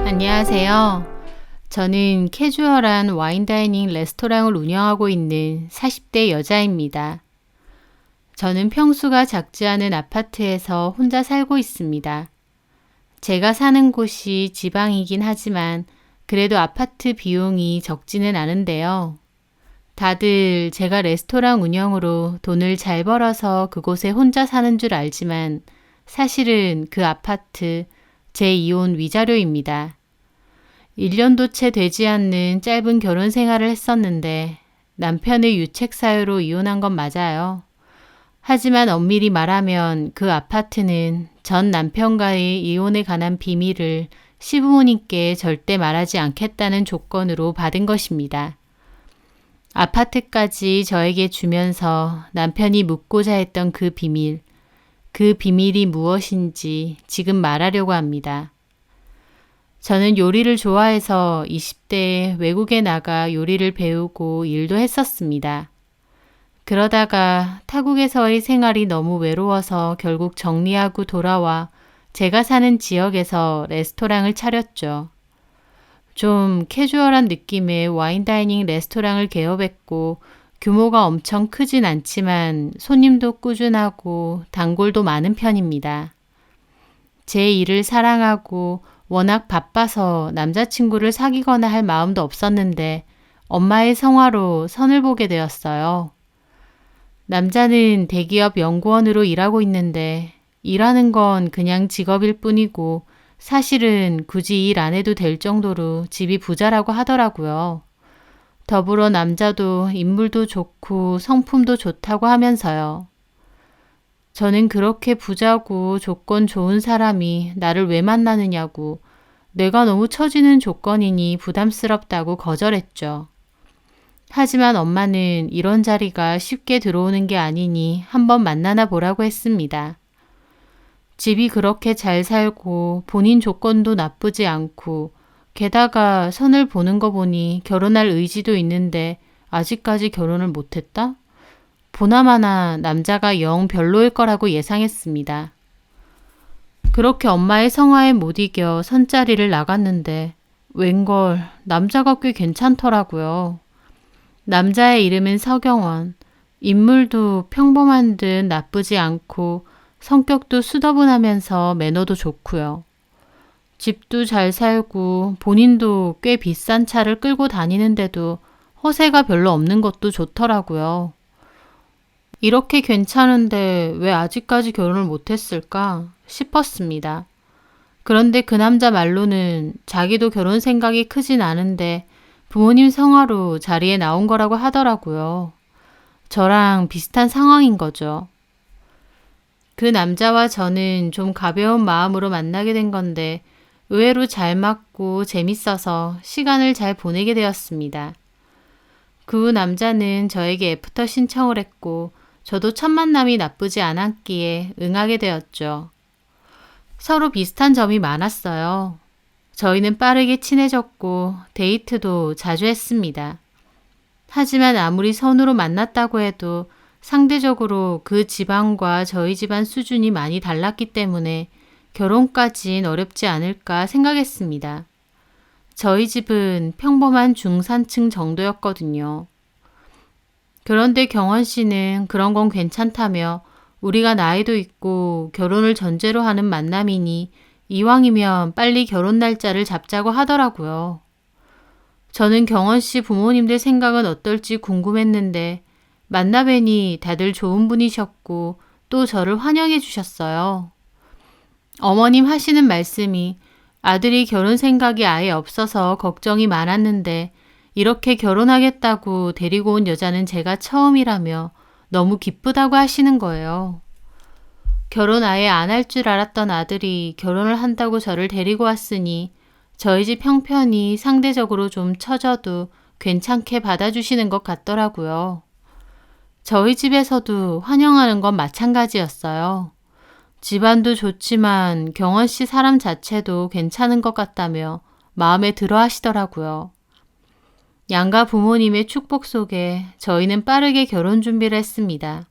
안녕하세요. 저는 캐주얼한 와인다이닝 레스토랑을 운영하고 있는 40대 여자입니다. 저는 평수가 작지 않은 아파트에서 혼자 살고 있습니다. 제가 사는 곳이 지방이긴 하지만 그래도 아파트 비용이 적지는 않은데요. 다들 제가 레스토랑 운영으로 돈을 잘 벌어서 그곳에 혼자 사는 줄 알지만 사실은 그 아파트 제 이혼 위자료입니다. 1년도 채 되지 않는 짧은 결혼 생활을 했었는데 남편의 유책 사유로 이혼한 건 맞아요. 하지만 엄밀히 말하면 그 아파트는 전 남편과의 이혼에 관한 비밀을 시부모님께 절대 말하지 않겠다는 조건으로 받은 것입니다. 아파트까지 저에게 주면서 남편이 묻고자 했던 그 비밀이 무엇인지 지금 말하려고 합니다. 저는 요리를 좋아해서 20대에 외국에 나가 요리를 배우고 일도 했었습니다. 그러다가 타국에서의 생활이 너무 외로워서 결국 정리하고 돌아와 제가 사는 지역에서 레스토랑을 차렸죠. 좀 캐주얼한 느낌의 와인다이닝 레스토랑을 개업했고 규모가 엄청 크진 않지만 손님도 꾸준하고 단골도 많은 편입니다. 제 일을 사랑하고 워낙 바빠서 남자친구를 사귀거나 할 마음도 없었는데 엄마의 성화로 선을 보게 되었어요. 남자는 대기업 연구원으로 일하고 있는데 일하는 건 그냥 직업일 뿐이고 사실은 굳이 일 안 해도 될 정도로 집이 부자라고 하더라고요. 더불어 남자도 인물도 좋고 성품도 좋다고 하면서요. 저는 그렇게 부자고 조건 좋은 사람이 나를 왜 만나느냐고 내가 너무 처지는 조건이니 부담스럽다고 거절했죠. 하지만 엄마는 이런 자리가 쉽게 들어오는 게 아니니 한번 만나나 보라고 했습니다. 집이 그렇게 잘 살고 본인 조건도 나쁘지 않고 게다가 선을 보는 거 보니 결혼할 의지도 있는데 아직까지 결혼을 못했다? 보나마나 남자가 영 별로일 거라고 예상했습니다. 그렇게 엄마의 성화에 못 이겨 선자리를 나갔는데 웬걸 남자가 꽤 괜찮더라고요. 남자의 이름은 서경원. 인물도 평범한 듯 나쁘지 않고 성격도 수더분하면서 매너도 좋고요. 집도 잘 살고 본인도 꽤 비싼 차를 끌고 다니는데도 허세가 별로 없는 것도 좋더라고요. 이렇게 괜찮은데 왜 아직까지 결혼을 못했을까 싶었습니다. 그런데 그 남자 말로는 자기도 결혼 생각이 크진 않은데 부모님 성화로 자리에 나온 거라고 하더라고요. 저랑 비슷한 상황인 거죠. 그 남자와 저는 좀 가벼운 마음으로 만나게 된 건데 의외로 잘 맞고 재밌어서 시간을 잘 보내게 되었습니다. 그 남자는 저에게 애프터 신청을 했고 저도 첫 만남이 나쁘지 않았기에 응하게 되었죠. 서로 비슷한 점이 많았어요. 저희는 빠르게 친해졌고 데이트도 자주 했습니다. 하지만 아무리 선으로 만났다고 해도 상대적으로 그 집안과 저희 집안 수준이 많이 달랐기 때문에 결혼까진 어렵지 않을까 생각했습니다. 저희 집은 평범한 중산층 정도였거든요. 그런데 경원 씨는 그런 건 괜찮다며 우리가 나이도 있고 결혼을 전제로 하는 만남이니 이왕이면 빨리 결혼 날짜를 잡자고 하더라고요. 저는 경원 씨 부모님들 생각은 어떨지 궁금했는데 만나뵈니 다들 좋은 분이셨고 또 저를 환영해 주셨어요. 어머님 하시는 말씀이 아들이 결혼 생각이 아예 없어서 걱정이 많았는데 이렇게 결혼하겠다고 데리고 온 여자는 제가 처음이라며 너무 기쁘다고 하시는 거예요. 결혼 아예 안 할 줄 알았던 아들이 결혼을 한다고 저를 데리고 왔으니 저희 집 형편이 상대적으로 좀 처져도 괜찮게 받아주시는 것 같더라고요. 저희 집에서도 환영하는 건 마찬가지였어요. 집안도 좋지만 경원 씨 사람 자체도 괜찮은 것 같다며 마음에 들어 하시더라고요. 양가 부모님의 축복 속에 저희는 빠르게 결혼 준비를 했습니다.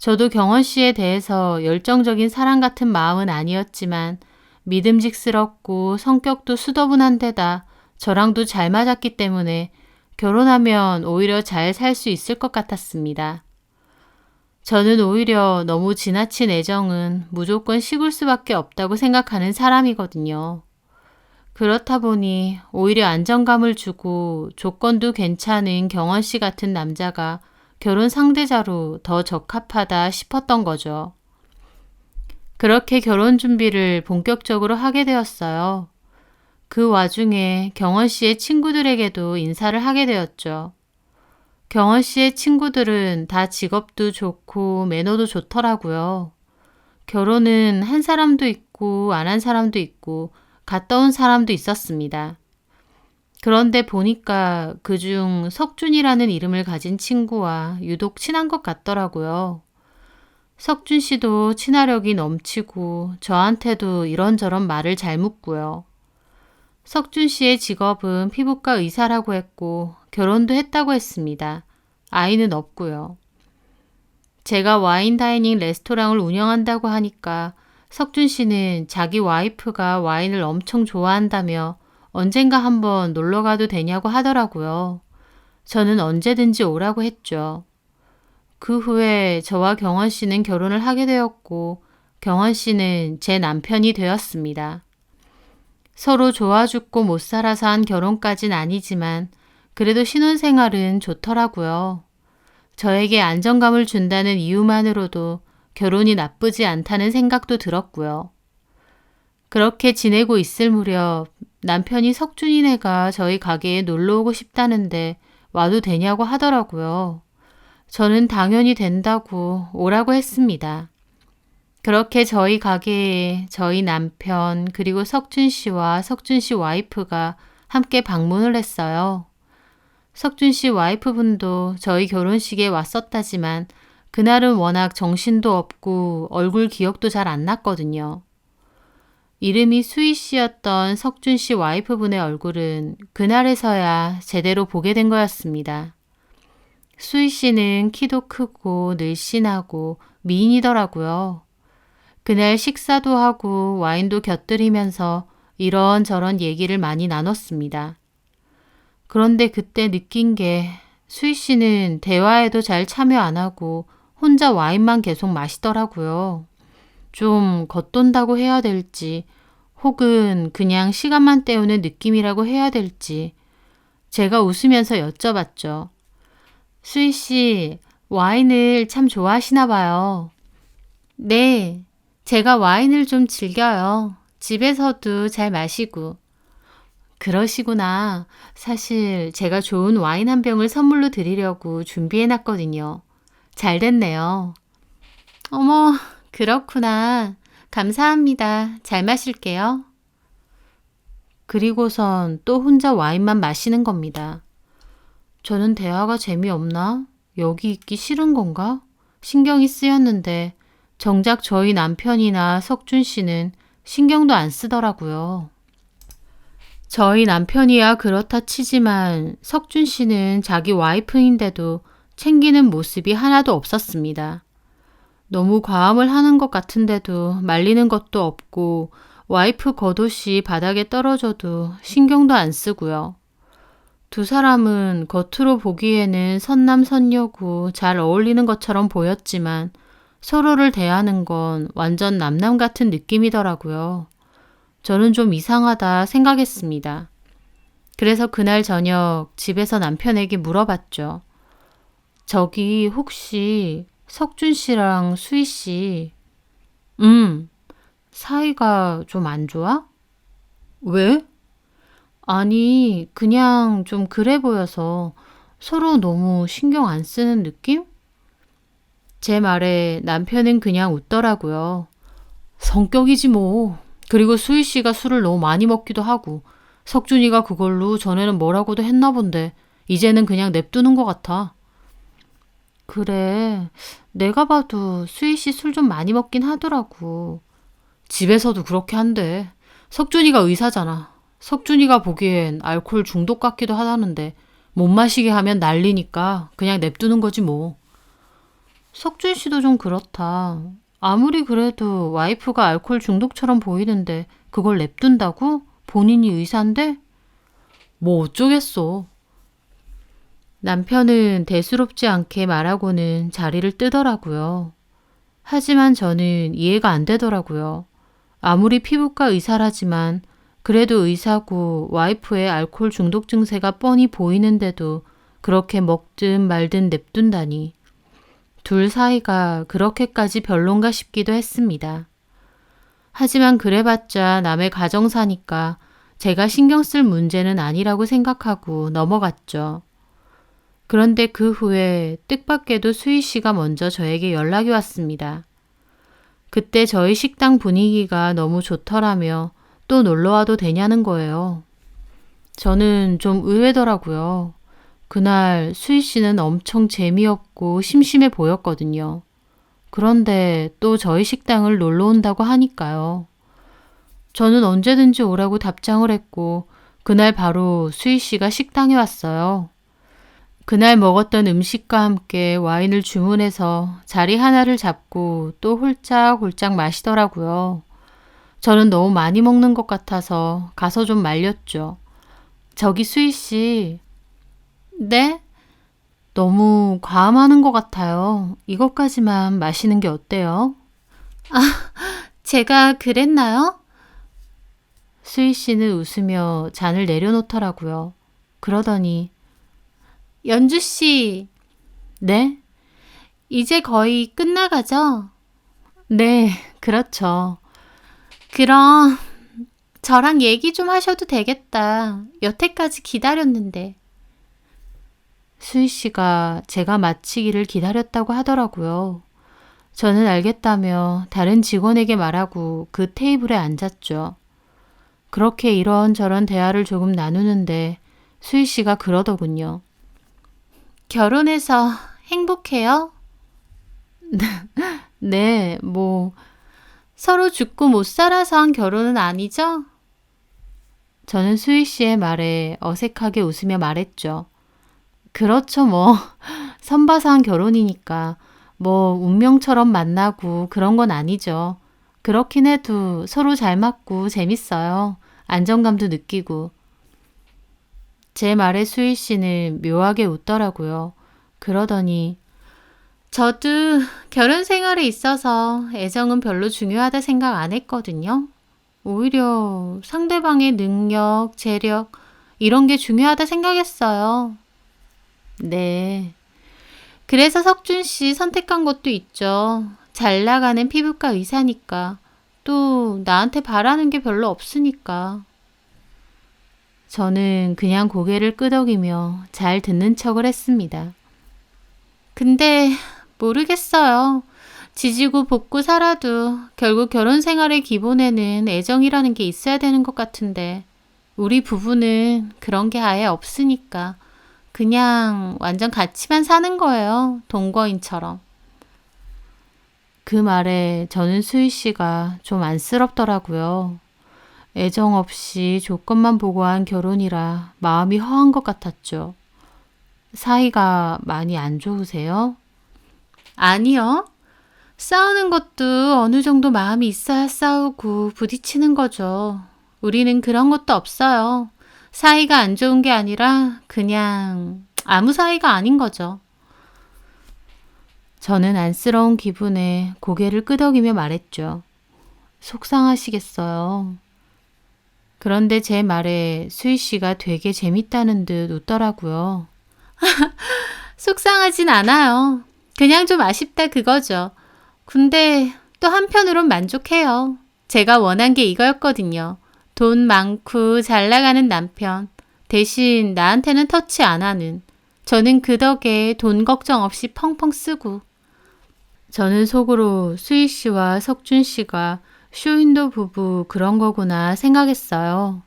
저도 경원 씨에 대해서 열정적인 사랑 같은 마음은 아니었지만 믿음직스럽고 성격도 수더분한 데다 저랑도 잘 맞았기 때문에 결혼하면 오히려 잘 살 수 있을 것 같았습니다. 저는 오히려 너무 지나친 애정은 무조건 식을 수밖에 없다고 생각하는 사람이거든요. 그렇다 보니 오히려 안정감을 주고 조건도 괜찮은 경원 씨 같은 남자가 결혼 상대자로 더 적합하다 싶었던 거죠. 그렇게 결혼 준비를 본격적으로 하게 되었어요. 그 와중에 경원 씨의 친구들에게도 인사를 하게 되었죠. 경원 씨의 친구들은 다 직업도 좋고 매너도 좋더라고요. 결혼은 한 사람도 있고 안 한 사람도 있고 갔다 온 사람도 있었습니다. 그런데 보니까 그중 석준이라는 이름을 가진 친구와 유독 친한 것 같더라고요. 석준 씨도 친화력이 넘치고 저한테도 이런저런 말을 잘 묻고요. 석준 씨의 직업은 피부과 의사라고 했고 결혼도 했다고 했습니다. 아이는 없고요. 제가 와인 다이닝 레스토랑을 운영한다고 하니까 석준 씨는 자기 와이프가 와인을 엄청 좋아한다며 언젠가 한번 놀러 가도 되냐고 하더라고요. 저는 언제든지 오라고 했죠. 그 후에 저와 경원 씨는 결혼을 하게 되었고 경원 씨는 제 남편이 되었습니다. 서로 좋아 죽고 못 살아서 한 결혼까진 아니지만 그래도 신혼생활은 좋더라고요. 저에게 안정감을 준다는 이유만으로도 결혼이 나쁘지 않다는 생각도 들었고요. 그렇게 지내고 있을 무렵 남편이 석준이네가 저희 가게에 놀러 오고 싶다는데 와도 되냐고 하더라고요. 저는 당연히 된다고 오라고 했습니다. 그렇게 저희 가게에 저희 남편 그리고 석준 씨와 석준 씨 와이프가 함께 방문을 했어요. 석준 씨 와이프분도 저희 결혼식에 왔었다지만 그날은 워낙 정신도 없고 얼굴 기억도 잘 안 났거든요. 이름이 수희 씨였던 석준 씨 와이프분의 얼굴은 그날에서야 제대로 보게 된 거였습니다. 수희 씨는 키도 크고 늘씬하고 미인이더라고요. 그날 식사도 하고 와인도 곁들이면서 이런저런 얘기를 많이 나눴습니다. 그런데 그때 느낀 게 수희 씨는 대화에도 잘 참여 안 하고 혼자 와인만 계속 마시더라고요. 좀 겉돈다고 해야 될지 혹은 그냥 시간만 때우는 느낌이라고 해야 될지 제가 웃으면서 여쭤봤죠. 수희 씨, 와인을 참 좋아하시나 봐요. 네, 제가 와인을 좀 즐겨요. 집에서도 잘 마시고. 그러시구나. 사실 제가 좋은 와인 한 병을 선물로 드리려고 준비해놨거든요. 잘 됐네요. 어머, 그렇구나. 감사합니다. 잘 마실게요. 그리고선 또 혼자 와인만 마시는 겁니다. 저는 대화가 재미없나? 여기 있기 싫은 건가? 신경이 쓰였는데 정작 저희 남편이나 석준 씨는 신경도 안 쓰더라고요. 저희 남편이야 그렇다 치지만 석준 씨는 자기 와이프인데도 챙기는 모습이 하나도 없었습니다. 너무 과음을 하는 것 같은데도 말리는 것도 없고 와이프 겉옷이 바닥에 떨어져도 신경도 안 쓰고요. 두 사람은 겉으로 보기에는 선남선녀고 잘 어울리는 것처럼 보였지만 서로를 대하는 건 완전 남남 같은 느낌이더라고요. 저는 좀 이상하다 생각했습니다. 그래서 그날 저녁 집에서 남편에게 물어봤죠. 저기 혹시 석준 씨랑 수희 씨, 사이가 좀 안 좋아? 왜? 아니, 그냥 좀 그래 보여서 서로 너무 신경 안 쓰는 느낌? 제 말에 남편은 그냥 웃더라고요. 성격이지 뭐. 그리고 수희 씨가 술을 너무 많이 먹기도 하고 석준이가 그걸로 전에는 뭐라고도 했나 본데 이제는 그냥 냅두는 것 같아. 그래, 내가 봐도 수희 씨 술 좀 많이 먹긴 하더라고. 집에서도 그렇게 한대. 석준이가 의사잖아. 석준이가 보기엔 알코올 중독 같기도 하다는데 못 마시게 하면 난리니까 그냥 냅두는 거지 뭐. 석준 씨도 좀 그렇다. 아무리 그래도 와이프가 알코올 중독처럼 보이는데 그걸 냅둔다고? 본인이 의사인데? 뭐 어쩌겠어. 남편은 대수롭지 않게 말하고는 자리를 뜨더라고요. 하지만 저는 이해가 안 되더라고요. 아무리 피부과 의사라지만 그래도 의사고 와이프의 알코올 중독 증세가 뻔히 보이는데도 그렇게 먹든 말든 냅둔다니. 둘 사이가 그렇게까지 별론가 싶기도 했습니다. 하지만 그래봤자 남의 가정사니까 제가 신경 쓸 문제는 아니라고 생각하고 넘어갔죠. 그런데 그 후에 뜻밖에도 수희 씨가 먼저 저에게 연락이 왔습니다. 그때 저희 식당 분위기가 너무 좋더라며 또 놀러와도 되냐는 거예요. 저는 좀 의외더라고요. 그날 수희 씨는 엄청 재미없고 심심해 보였거든요. 그런데 또 저희 식당을 놀러 온다고 하니까요. 저는 언제든지 오라고 답장을 했고 그날 바로 수희 씨가 식당에 왔어요. 그날 먹었던 음식과 함께 와인을 주문해서 자리 하나를 잡고 또 홀짝홀짝 마시더라고요. 저는 너무 많이 먹는 것 같아서 가서 좀 말렸죠. 저기 수희 씨. 네? 너무 과음하는 것 같아요. 이것까지만 마시는 게 어때요? 아, 제가 그랬나요? 수희 씨는 웃으며 잔을 내려놓더라고요. 그러더니 연주 씨. 네? 이제 거의 끝나가죠? 네, 그렇죠. 그럼 저랑 얘기 좀 하셔도 되겠다. 여태까지 기다렸는데. 수희 씨가 제가 마치기를 기다렸다고 하더라고요. 저는 알겠다며 다른 직원에게 말하고 그 테이블에 앉았죠. 그렇게 이런저런 대화를 조금 나누는데 수희 씨가 그러더군요. 결혼해서 행복해요? 네, 서로 죽고 못 살아서 한 결혼은 아니죠? 저는 수희 씨의 말에 어색하게 웃으며 말했죠. 그렇죠, 선봐서 한 결혼이니까 운명처럼 만나고 그런 건 아니죠. 그렇긴 해도 서로 잘 맞고 재밌어요. 안정감도 느끼고. 제 말에 수희 씨는 묘하게 웃더라고요. 그러더니 저도 결혼 생활에 있어서 애정은 별로 중요하다 생각 안 했거든요. 오히려 상대방의 능력, 재력 이런 게 중요하다 생각했어요. 네. 그래서 석준 씨 선택한 것도 있죠. 잘 나가는 피부과 의사니까. 또 나한테 바라는 게 별로 없으니까. 저는 그냥 고개를 끄덕이며 잘 듣는 척을 했습니다. 근데 모르겠어요. 지지고 볶고 살아도 결국 결혼 생활의 기본에는 애정이라는 게 있어야 되는 것 같은데 우리 부부는 그런 게 아예 없으니까 그냥 완전 같이만 사는 거예요. 동거인처럼. 그 말에 저는 수희 씨가 좀 안쓰럽더라고요. 애정 없이 조건만 보고 한 결혼이라 마음이 허한 것 같았죠. 사이가 많이 안 좋으세요? 아니요. 싸우는 것도 어느 정도 마음이 있어야 싸우고 부딪히는 거죠. 우리는 그런 것도 없어요. 사이가 안 좋은 게 아니라 그냥 아무 사이가 아닌 거죠. 저는 안쓰러운 기분에 고개를 끄덕이며 말했죠. 속상하시겠어요. 그런데 제 말에 수희 씨가 되게 재밌다는 듯 웃더라고요. 속상하진 않아요. 그냥 좀 아쉽다 그거죠. 근데 또 한편으론 만족해요. 제가 원한 게 이거였거든요. 돈 많고 잘 나가는 남편. 대신 나한테는 터치 안 하는. 저는 그 덕에 돈 걱정 없이 펑펑 쓰고. 저는 속으로 수희 씨와 석준 씨가 쇼윈도 부부 그런 거구나 생각했어요.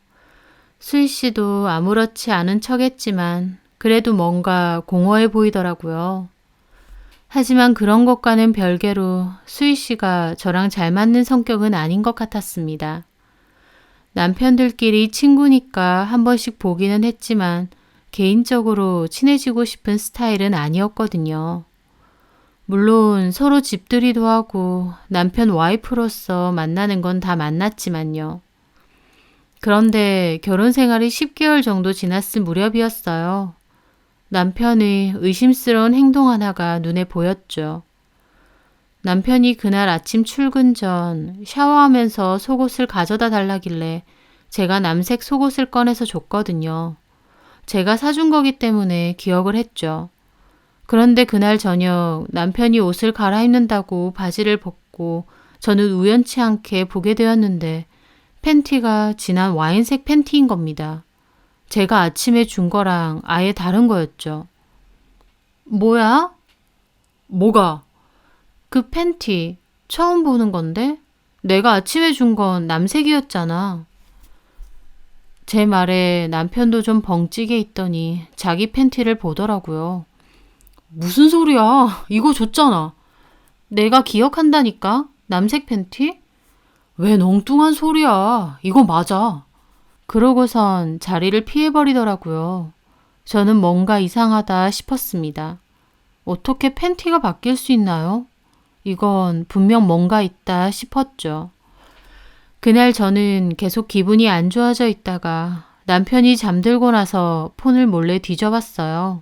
수희 씨도 아무렇지 않은 척했지만 그래도 뭔가 공허해 보이더라고요. 하지만 그런 것과는 별개로 수희 씨가 저랑 잘 맞는 성격은 아닌 것 같았습니다. 남편들끼리 친구니까 한 번씩 보기는 했지만 개인적으로 친해지고 싶은 스타일은 아니었거든요. 물론 서로 집들이도 하고 남편 와이프로서 만나는 건 다 만났지만요. 그런데 결혼 생활이 10개월 정도 지났을 무렵이었어요. 남편의 의심스러운 행동 하나가 눈에 보였죠. 남편이 그날 아침 출근 전 샤워하면서 속옷을 가져다 달라길래 제가 남색 속옷을 꺼내서 줬거든요. 제가 사준 거기 때문에 기억을 했죠. 그런데 그날 저녁 남편이 옷을 갈아입는다고 바지를 벗고 저는 우연치 않게 보게 되었는데 팬티가 진한 와인색 팬티인 겁니다. 제가 아침에 준 거랑 아예 다른 거였죠. 뭐야? 뭐가? 그 팬티 처음 보는 건데? 내가 아침에 준 건 남색이었잖아. 제 말에 남편도 좀 벙찌게 있더니 자기 팬티를 보더라고요. 무슨 소리야? 이거 줬잖아. 내가 기억한다니까? 남색 팬티? 왜 엉뚱한 소리야? 이거 맞아. 그러고선 자리를 피해버리더라고요. 저는 뭔가 이상하다 싶었습니다. 어떻게 팬티가 바뀔 수 있나요? 이건 분명 뭔가 있다 싶었죠. 그날 저는 계속 기분이 안 좋아져 있다가 남편이 잠들고 나서 폰을 몰래 뒤져봤어요.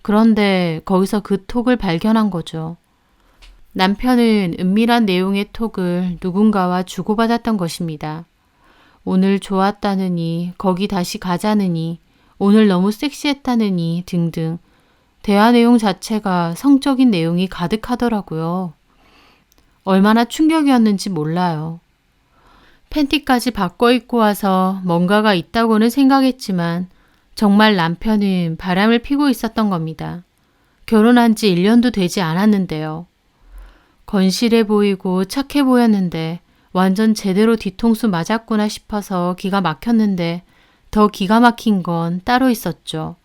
그런데 거기서 그 톡을 발견한 거죠. 남편은 은밀한 내용의 톡을 누군가와 주고받았던 것입니다. 오늘 좋았다느니, 거기 다시 가자느니, 오늘 너무 섹시했다느니 등등 대화 내용 자체가 성적인 내용이 가득하더라고요. 얼마나 충격이었는지 몰라요. 팬티까지 바꿔 입고 와서 뭔가가 있다고는 생각했지만 정말 남편은 바람을 피고 있었던 겁니다. 결혼한 지 1년도 되지 않았는데요. 건실해 보이고 착해 보였는데 완전 제대로 뒤통수 맞았구나 싶어서 기가 막혔는데 더 기가 막힌 건 따로 있었죠.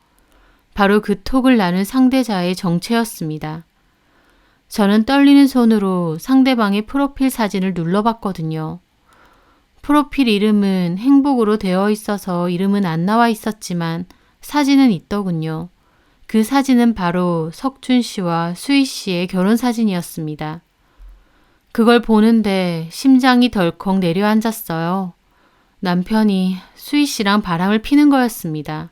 바로 그 톡을 나눈 상대자의 정체였습니다. 저는 떨리는 손으로 상대방의 프로필 사진을 눌러봤거든요. 프로필 이름은 행복으로 되어 있어서 이름은 안 나와 있었지만 사진은 있더군요. 그 사진은 바로 석준 씨와 수희 씨의 결혼 사진이었습니다. 그걸 보는데 심장이 덜컥 내려앉았어요. 남편이 수희 씨랑 바람을 피는 거였습니다.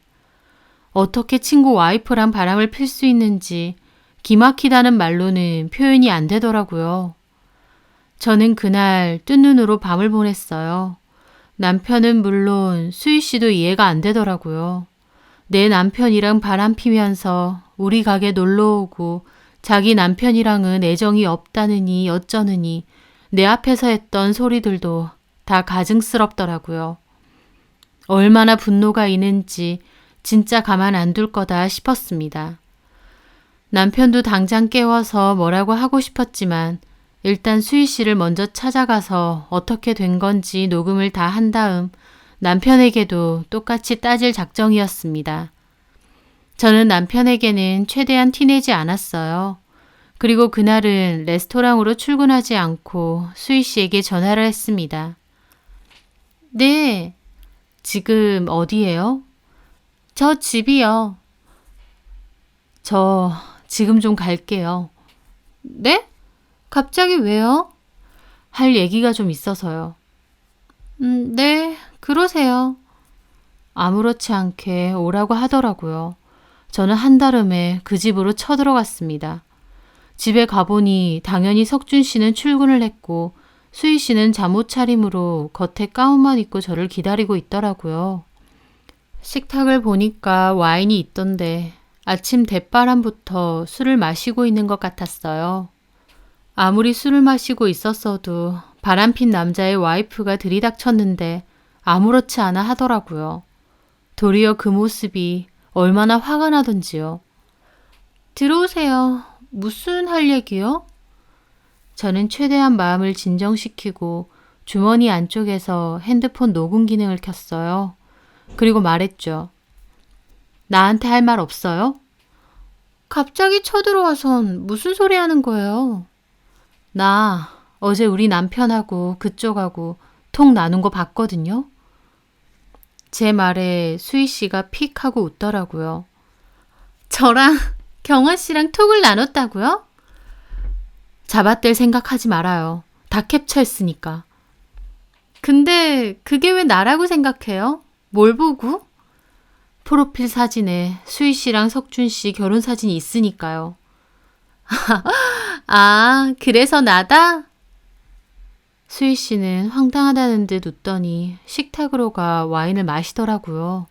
어떻게 친구 와이프랑 바람을 필 수 있는지 기막히다는 말로는 표현이 안 되더라고요. 저는 그날 뜬 눈으로 밤을 보냈어요. 남편은 물론 수희 씨도 이해가 안 되더라고요. 내 남편이랑 바람 피면서 우리 가게 놀러 오고 자기 남편이랑은 애정이 없다느니 어쩌느니 내 앞에서 했던 소리들도 다 가증스럽더라고요. 얼마나 분노가 있는지 진짜 가만 안 둘 거다 싶었습니다. 남편도 당장 깨워서 뭐라고 하고 싶었지만 일단 수희 씨를 먼저 찾아가서 어떻게 된 건지 녹음을 다 한 다음 남편에게도 똑같이 따질 작정이었습니다. 저는 남편에게는 최대한 티내지 않았어요. 그리고 그날은 레스토랑으로 출근하지 않고 수희 씨에게 전화를 했습니다. 네, 지금 어디예요? 저 집이요. 저 지금 좀 갈게요. 네? 갑자기 왜요? 할 얘기가 좀 있어서요. 네, 그러세요. 아무렇지 않게 오라고 하더라고요. 저는 한달음에 그 집으로 쳐들어갔습니다. 집에 가보니 당연히 석준 씨는 출근을 했고 수희 씨는 잠옷 차림으로 겉에 가운만 입고 저를 기다리고 있더라고요. 식탁을 보니까 와인이 있던데 아침 대바람부터 술을 마시고 있는 것 같았어요. 아무리 술을 마시고 있었어도 바람핀 남자의 와이프가 들이닥쳤는데 아무렇지 않아 하더라고요. 도리어 그 모습이 얼마나 화가 나던지요. 들어오세요. 무슨 할 얘기요? 저는 최대한 마음을 진정시키고 주머니 안쪽에서 핸드폰 녹음 기능을 켰어요. 그리고 말했죠. 나한테 할 말 없어요? 갑자기 쳐들어와선 무슨 소리 하는 거예요? 나 어제 우리 남편하고 그쪽하고 톡 나눈 거 봤거든요. 제 말에 수희 씨가 픽 하고 웃더라고요. 저랑 경원 씨랑 톡을 나눴다고요? 잡아뗄 생각하지 말아요. 다 캡처했으니까. 근데 그게 왜 나라고 생각해요? 뭘 보고? 프로필 사진에 수희 씨랑 석준 씨 결혼 사진이 있으니까요. 아, 그래서 나다? 수희 씨는 황당하다는 듯 웃더니 식탁으로 가 와인을 마시더라고요.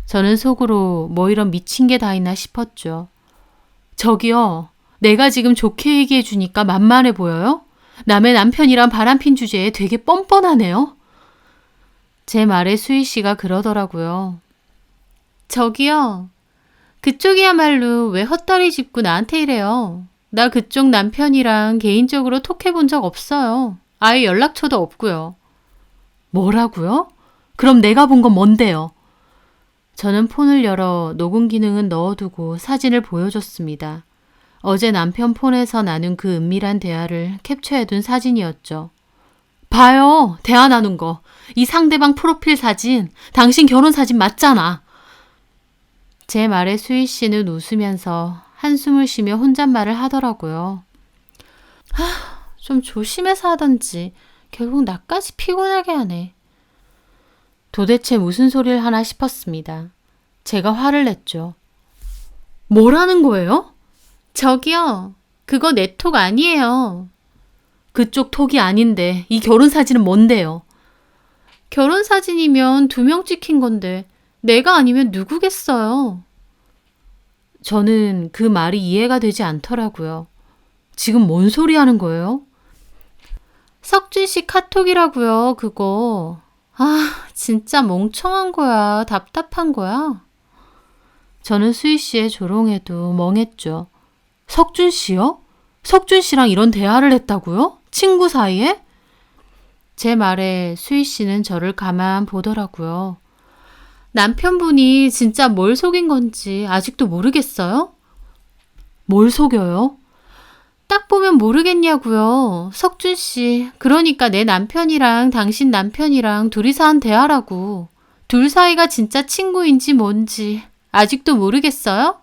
저는 속으로 뭐 이런 미친 게 다 있나 싶었죠. 저기요, 내가 지금 좋게 얘기해 주니까 만만해 보여요? 남의 남편이란 바람핀 주제에 되게 뻔뻔하네요. 제 말에 수희 씨가 그러더라고요. 저기요, 그쪽이야말로 왜 헛다리 짚고 나한테 이래요? 나 그쪽 남편이랑 개인적으로 톡해본 적 없어요. 아예 연락처도 없고요. 뭐라고요? 그럼 내가 본 건 뭔데요? 저는 폰을 열어 녹음 기능은 넣어두고 사진을 보여줬습니다. 어제 남편 폰에서 나눈 그 은밀한 대화를 캡처해둔 사진이었죠. 봐요, 대화 나눈 거. 이 상대방 프로필 사진, 당신 결혼 사진 맞잖아. 제 말에 수희 씨는 웃으면서 한숨을 쉬며 혼잣말을 하더라고요. 좀 조심해서 하던지 결국 나까지 피곤하게 하네. 도대체 무슨 소리를 하나 싶었습니다. 제가 화를 냈죠. 뭐라는 거예요? 저기요, 그거 내 톡 아니에요. 그쪽 톡이 아닌데 이 결혼 사진은 뭔데요? 결혼 사진이면 2명 찍힌 건데 내가 아니면 누구겠어요? 저는 그 말이 이해가 되지 않더라고요. 지금 뭔 소리 하는 거예요? 석준 씨 카톡이라고요, 그거. 진짜 멍청한 거야. 답답한 거야. 저는 수희 씨의 조롱에도 멍했죠. 석준 씨요? 석준 씨랑 이런 대화를 했다고요? 친구 사이에? 제 말에 수희 씨는 저를 가만 보더라고요. 남편분이 진짜 뭘 속인 건지 아직도 모르겠어요? 뭘 속여요? 딱 보면 모르겠냐고요. 석준 씨, 그러니까 내 남편이랑 당신 남편이랑 둘이서 한 대화라고. 둘 사이가 진짜 친구인지 뭔지 아직도 모르겠어요?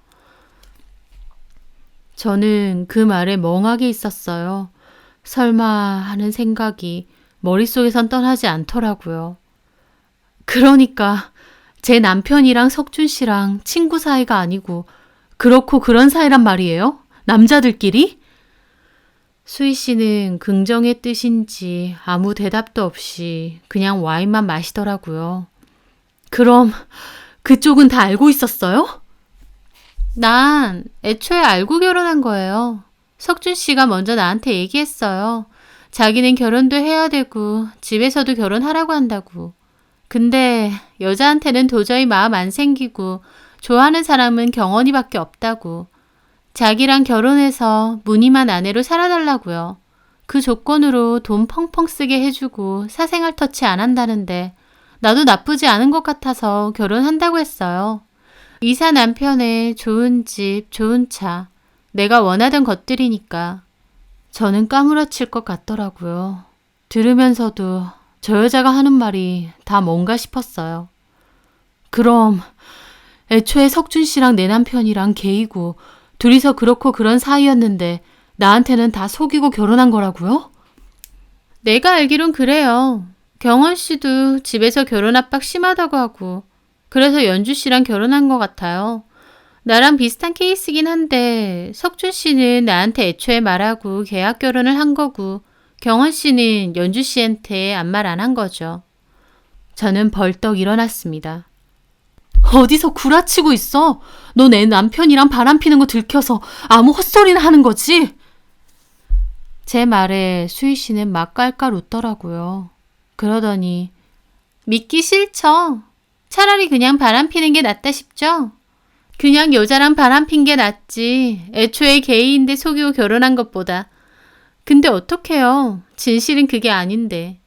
저는 그 말에 멍하게 있었어요. 설마 하는 생각이 머릿속에선 떠나지 않더라고요. 그러니까 제 남편이랑 석준 씨랑 친구 사이가 아니고 그렇고 그런 사이란 말이에요? 남자들끼리? 수희 씨는 긍정의 뜻인지 아무 대답도 없이 그냥 와인만 마시더라고요. 그럼 그쪽은 다 알고 있었어요? 난 애초에 알고 결혼한 거예요. 석준 씨가 먼저 나한테 얘기했어요. 자기는 결혼도 해야 되고 집에서도 결혼하라고 한다고. 근데 여자한테는 도저히 마음 안 생기고 좋아하는 사람은 경원이밖에 없다고. 자기랑 결혼해서 무늬만 아내로 살아달라고요. 그 조건으로 돈 펑펑 쓰게 해주고 사생활 터치 안 한다는데 나도 나쁘지 않은 것 같아서 결혼한다고 했어요. 이사 남편의 좋은 집, 좋은 차, 내가 원하던 것들이니까. 저는 까무러칠 것 같더라고요. 들으면서도 저 여자가 하는 말이 다 뭔가 싶었어요. 그럼 애초에 석준 씨랑 내 남편이랑 게이고 둘이서 그렇고 그런 사이였는데 나한테는 다 속이고 결혼한 거라고요? 내가 알기론 그래요. 경원 씨도 집에서 결혼 압박 심하다고 하고 그래서 연주 씨랑 결혼한 것 같아요. 나랑 비슷한 케이스긴 한데 석준 씨는 나한테 애초에 말하고 계약 결혼을 한 거고 경원 씨는 연주 씨한테 아무 말 안 한 거죠. 저는 벌떡 일어났습니다. 어디서 구라치고 있어? 너 내 남편이랑 바람피는 거 들켜서 아무 헛소리나 하는 거지? 제 말에 수희 씨는 막 깔깔 웃더라고요. 그러더니 믿기 싫죠? 차라리 그냥 바람피는 게 낫다 싶죠? 그냥 여자랑 바람핀 게 낫지. 애초에 게이인데 속이고 결혼한 것보다. 근데 어떡해요. 진실은 그게 아닌데.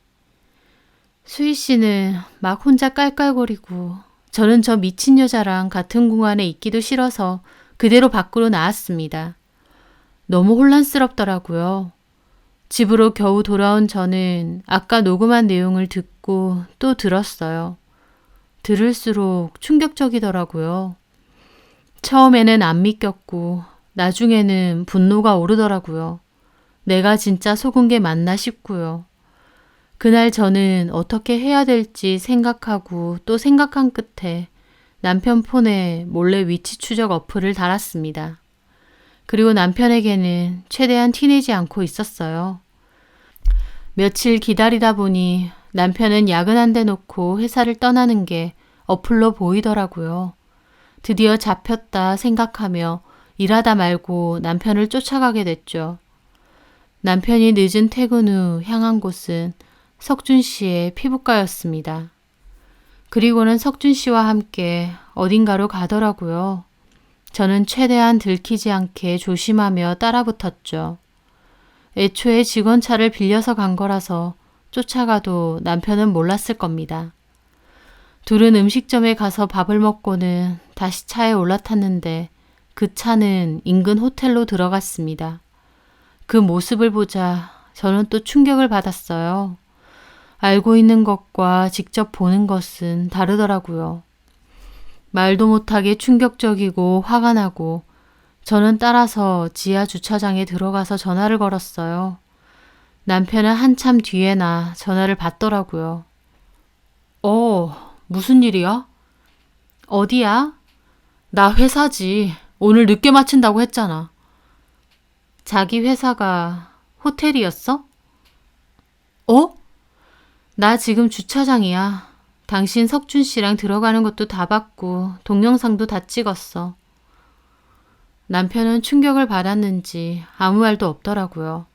수희 씨는 막 혼자 깔깔거리고 저는 저 미친 여자랑 같은 공간에 있기도 싫어서 그대로 밖으로 나왔습니다. 너무 혼란스럽더라고요. 집으로 겨우 돌아온 저는 아까 녹음한 내용을 듣고 또 들었어요. 들을수록 충격적이더라고요. 처음에는 안 믿겼고 나중에는 분노가 오르더라고요. 내가 진짜 속은 게 맞나 싶고요. 그날 저는 어떻게 해야 될지 생각하고 또 생각한 끝에 남편 폰에 몰래 위치 추적 어플을 달았습니다. 그리고 남편에게는 최대한 티내지 않고 있었어요. 며칠 기다리다 보니 남편은 야근한 데 놓고 회사를 떠나는 게 어플로 보이더라고요. 드디어 잡혔다 생각하며 일하다 말고 남편을 쫓아가게 됐죠. 남편이 늦은 퇴근 후 향한 곳은 석준 씨의 피부과였습니다. 그리고는 석준 씨와 함께 어딘가로 가더라고요. 저는 최대한 들키지 않게 조심하며 따라붙었죠. 애초에 직원 차를 빌려서 간 거라서 쫓아가도 남편은 몰랐을 겁니다. 둘은 음식점에 가서 밥을 먹고는 다시 차에 올라탔는데 그 차는 인근 호텔로 들어갔습니다. 그 모습을 보자 저는 또 충격을 받았어요. 알고 있는 것과 직접 보는 것은 다르더라고요. 말도 못하게 충격적이고 화가 나고 저는 따라서 지하 주차장에 들어가서 전화를 걸었어요. 남편은 한참 뒤에나 전화를 받더라고요. 무슨 일이야? 어디야? 나 회사지. 오늘 늦게 마친다고 했잖아. 자기 회사가 호텔이었어? 나 지금 주차장이야. 당신 석준 씨랑 들어가는 것도 다 봤고 동영상도 다 찍었어. 남편은 충격을 받았는지 아무 말도 없더라고요.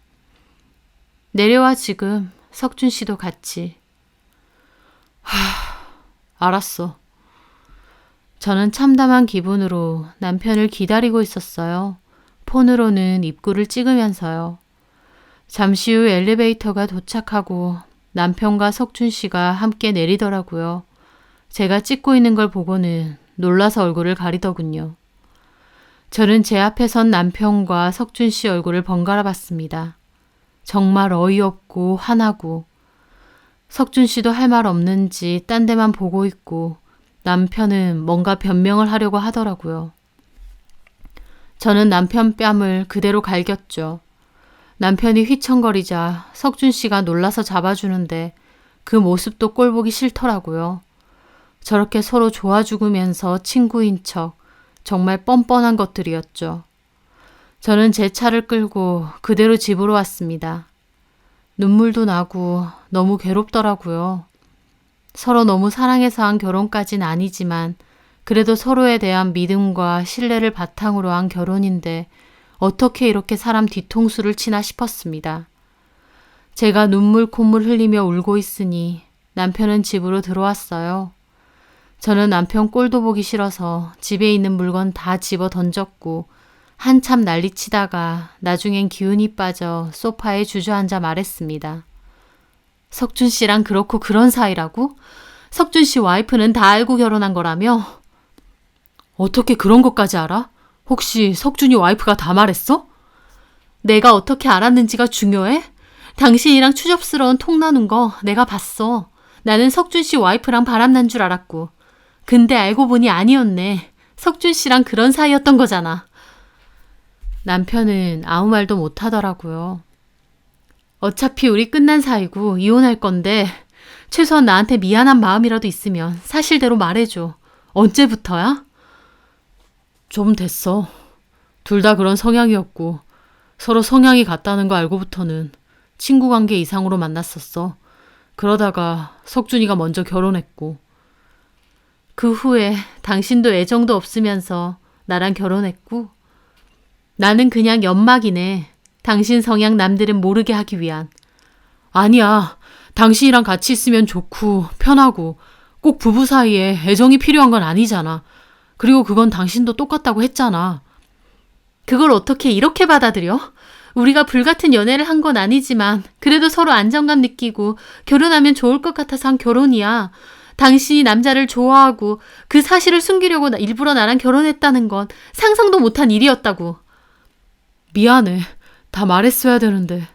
내려와 지금. 석준 씨도 같이. 알았어. 저는 참담한 기분으로 남편을 기다리고 있었어요. 폰으로는 입구를 찍으면서요. 잠시 후 엘리베이터가 도착하고 남편과 석준 씨가 함께 내리더라고요. 제가 찍고 있는 걸 보고는 놀라서 얼굴을 가리더군요. 저는 제 앞에 선 남편과 석준 씨 얼굴을 번갈아 봤습니다. 정말 어이없고 화나고 석준 씨도 할 말 없는지 딴 데만 보고 있고 남편은 뭔가 변명을 하려고 하더라고요. 저는 남편 뺨을 그대로 갈겼죠. 남편이 휘청거리자 석준 씨가 놀라서 잡아주는데 그 모습도 꼴보기 싫더라고요. 저렇게 서로 좋아 죽으면서 친구인 척 정말 뻔뻔한 것들이었죠. 저는 제 차를 끌고 그대로 집으로 왔습니다. 눈물도 나고 너무 괴롭더라고요. 서로 너무 사랑해서 한 결혼까진 아니지만 그래도 서로에 대한 믿음과 신뢰를 바탕으로 한 결혼인데 어떻게 이렇게 사람 뒤통수를 치나 싶었습니다. 제가 눈물 콧물 흘리며 울고 있으니 남편은 집으로 들어왔어요. 저는 남편 꼴도 보기 싫어서 집에 있는 물건 다 집어 던졌고 한참 난리치다가 나중엔 기운이 빠져 소파에 주저앉아 말했습니다. 석준 씨랑 그렇고 그런 사이라고? 석준 씨 와이프는 다 알고 결혼한 거라며? 어떻게 그런 것까지 알아? 혹시 석준이 와이프가 다 말했어? 내가 어떻게 알았는지가 중요해? 당신이랑 추접스러운 통 나눈 거 내가 봤어. 나는 석준 씨 와이프랑 바람난 줄 알았고. 근데 알고 보니 아니었네. 석준 씨랑 그런 사이였던 거잖아. 남편은 아무 말도 못 하더라고요. 어차피 우리 끝난 사이고 이혼할 건데 최소한 나한테 미안한 마음이라도 있으면 사실대로 말해줘. 언제부터야? 좀 됐어. 둘 다 그런 성향이었고 서로 성향이 같다는 거 알고부터는 친구 관계 이상으로 만났었어. 그러다가 석준이가 먼저 결혼했고 그 후에 당신도 애정도 없으면서 나랑 결혼했고 나는 그냥 연막이네. 당신 성향 남들은 모르게 하기 위한. 아니야. 당신이랑 같이 있으면 좋고 편하고 꼭 부부 사이에 애정이 필요한 건 아니잖아. 그리고 그건 당신도 똑같다고 했잖아. 그걸 어떻게 이렇게 받아들여? 우리가 불같은 연애를 한 건 아니지만 그래도 서로 안정감 느끼고 결혼하면 좋을 것 같아서 한 결혼이야. 당신이 남자를 좋아하고 그 사실을 숨기려고 일부러 나랑 결혼했다는 건 상상도 못한 일이었다고. 미안해. 다 말했어야 되는데.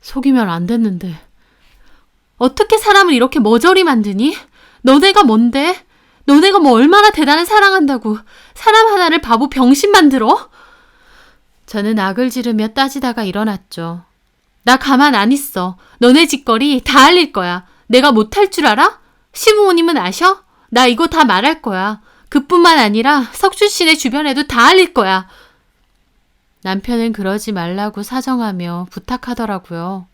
속이면 안 됐는데. 어떻게 사람을 이렇게 머저리 만드니? 너네가 뭔데? 너네가 뭐 얼마나 대단한 사랑한다고 사람 하나를 바보 병신 만들어? 저는 악을 지르며 따지다가 일어났죠. 나 가만 안 있어. 너네 짓거리 다 알릴 거야. 내가 못할 줄 알아? 시부모님은 아셔? 나 이거 다 말할 거야. 그뿐만 아니라 석준 씨네 주변에도 다 알릴 거야. 남편은 그러지 말라고 사정하며 부탁하더라고요.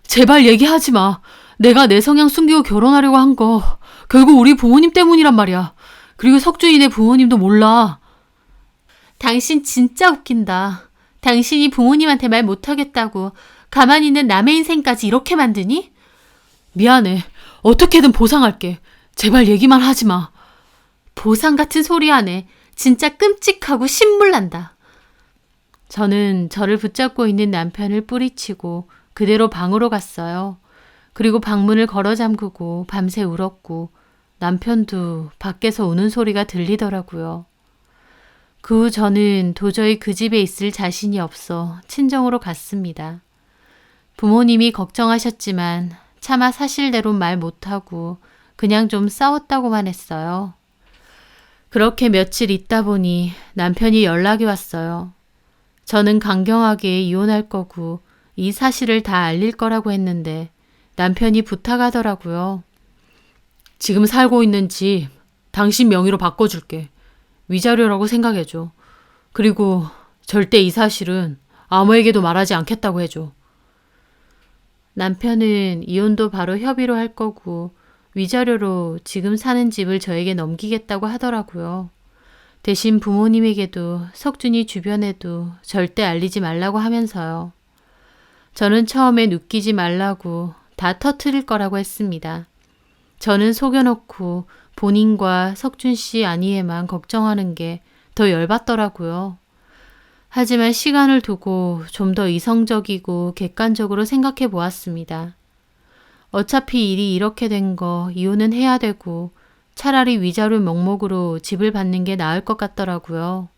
제발 얘기하지 마. 내가 내 성향 숨기고 결혼하려고 한 거 결국 우리 부모님 때문이란 말이야. 그리고 석준이네 부모님도 몰라. 당신 진짜 웃긴다. 당신이 부모님한테 말 못하겠다고 가만히 있는 남의 인생까지 이렇게 만드니? 미안해. 어떻게든 보상할게. 제발 얘기만 하지 마. 보상 같은 소리 하네. 진짜 끔찍하고 신물난다. 저는 저를 붙잡고 있는 남편을 뿌리치고 그대로 방으로 갔어요. 그리고 방문을 걸어 잠그고 밤새 울었고 남편도 밖에서 우는 소리가 들리더라고요. 그 후 저는 도저히 그 집에 있을 자신이 없어 친정으로 갔습니다. 부모님이 걱정하셨지만 차마 사실대로 말 못하고 그냥 좀 싸웠다고만 했어요. 그렇게 며칠 있다 보니 남편이 연락이 왔어요. 저는 강경하게 이혼할 거고 이 사실을 다 알릴 거라고 했는데 남편이 부탁하더라고요. 지금 살고 있는 집 당신 명의로 바꿔줄게. 위자료라고 생각해줘. 그리고 절대 이 사실은 아무에게도 말하지 않겠다고 해줘. 남편은 이혼도 바로 협의로 할 거고 위자료로 지금 사는 집을 저에게 넘기겠다고 하더라고요. 대신 부모님에게도 석준이 주변에도 절대 알리지 말라고 하면서요. 저는 처음엔 웃기지 말라고 다 터트릴 거라고 했습니다. 저는 속여놓고 본인과 석준 씨 아니에만 걱정하는 게 더 열받더라고요. 하지만 시간을 두고 좀 더 이성적이고 객관적으로 생각해 보았습니다. 어차피 일이 이렇게 된 거 이혼은 해야 되고 차라리 위자료 명목으로 집을 받는 게 나을 것 같더라고요.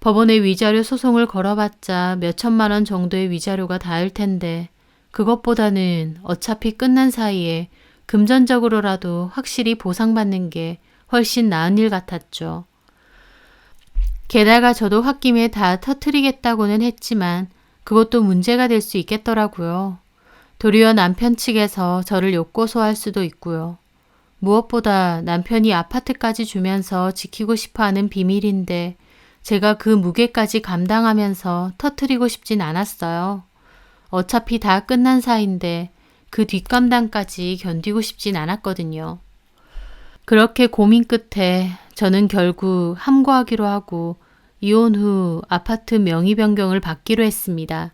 법원에 위자료 소송을 걸어봤자 몇천만 원 정도의 위자료가 닿을 텐데 그것보다는 어차피 끝난 사이에 금전적으로라도 확실히 보상받는 게 훨씬 나은 일 같았죠. 게다가 저도 홧김에 다 터뜨리겠다고는 했지만 그것도 문제가 될 수 있겠더라고요. 도리어 남편 측에서 저를 욕고소할 수도 있고요. 무엇보다 남편이 아파트까지 주면서 지키고 싶어하는 비밀인데 제가 그 무게까지 감당하면서 터뜨리고 싶진 않았어요. 어차피 다 끝난 사이인데 그 뒷감당까지 견디고 싶진 않았거든요. 그렇게 고민 끝에 저는 결국 함구하기로 하고 이혼 후 아파트 명의 변경을 받기로 했습니다.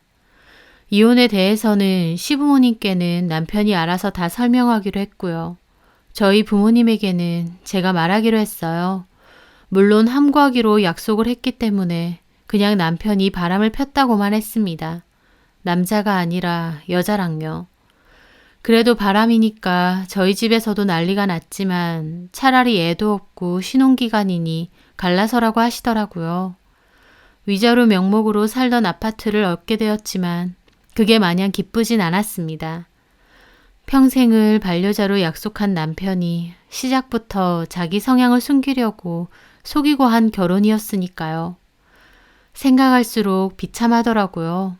이혼에 대해서는 시부모님께는 남편이 알아서 다 설명하기로 했고요. 저희 부모님에게는 제가 말하기로 했어요. 물론 함구하기로 약속을 했기 때문에 그냥 남편이 바람을 폈다고만 했습니다. 남자가 아니라 여자랑요. 그래도 바람이니까 저희 집에서도 난리가 났지만 차라리 애도 없고 신혼기간이니 갈라서라고 하시더라고요. 위자료 명목으로 살던 아파트를 얻게 되었지만 그게 마냥 기쁘진 않았습니다. 평생을 반려자로 약속한 남편이 시작부터 자기 성향을 숨기려고 속이고 한 결혼이었으니까요. 생각할수록 비참하더라고요.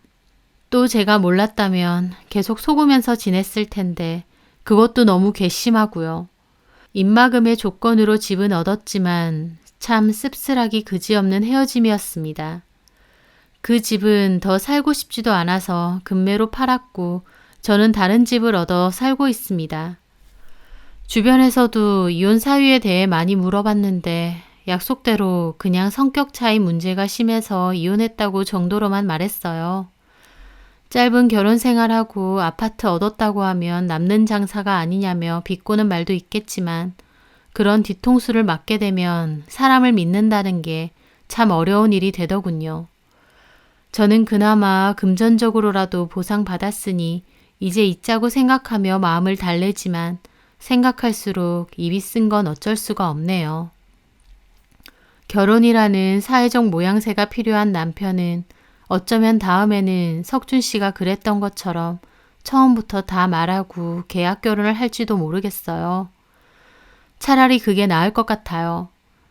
또 제가 몰랐다면 계속 속으면서 지냈을 텐데 그것도 너무 괘씸하고요. 입막음의 조건으로 집은 얻었지만 참 씁쓸하기 그지없는 헤어짐이었습니다. 그 집은 더 살고 싶지도 않아서 금매로 팔았고 저는 다른 집을 얻어 살고 있습니다. 주변에서도 이혼 사유에 대해 많이 물어봤는데 약속대로 그냥 성격 차이 문제가 심해서 이혼했다고 정도로만 말했어요. 짧은 결혼 생활하고 아파트 얻었다고 하면 남는 장사가 아니냐며 비꼬는 말도 있겠지만 그런 뒤통수를 맞게 되면 사람을 믿는다는 게 참 어려운 일이 되더군요. 저는 그나마 금전적으로라도 보상받았으니 이제 잊자고 생각하며 마음을 달래지만 생각할수록 입이 쓴 건 어쩔 수가 없네요. 결혼이라는 사회적 모양새가 필요한 남편은 어쩌면 다음에는 석준 씨가 그랬던 것처럼 처음부터 다 말하고 계약 결혼을 할지도 모르겠어요. 차라리 그게 나을 것 같아요.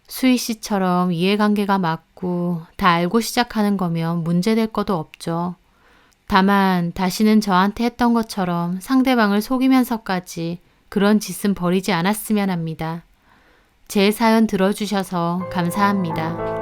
수희 씨처럼 이해관계가 맞고 다 알고 시작하는 거면 문제될 것도 없죠. 다만 다시는 저한테 했던 것처럼 상대방을 속이면서까지 그런 짓은 버리지 않았으면 합니다. 제 사연 들어주셔서 감사합니다.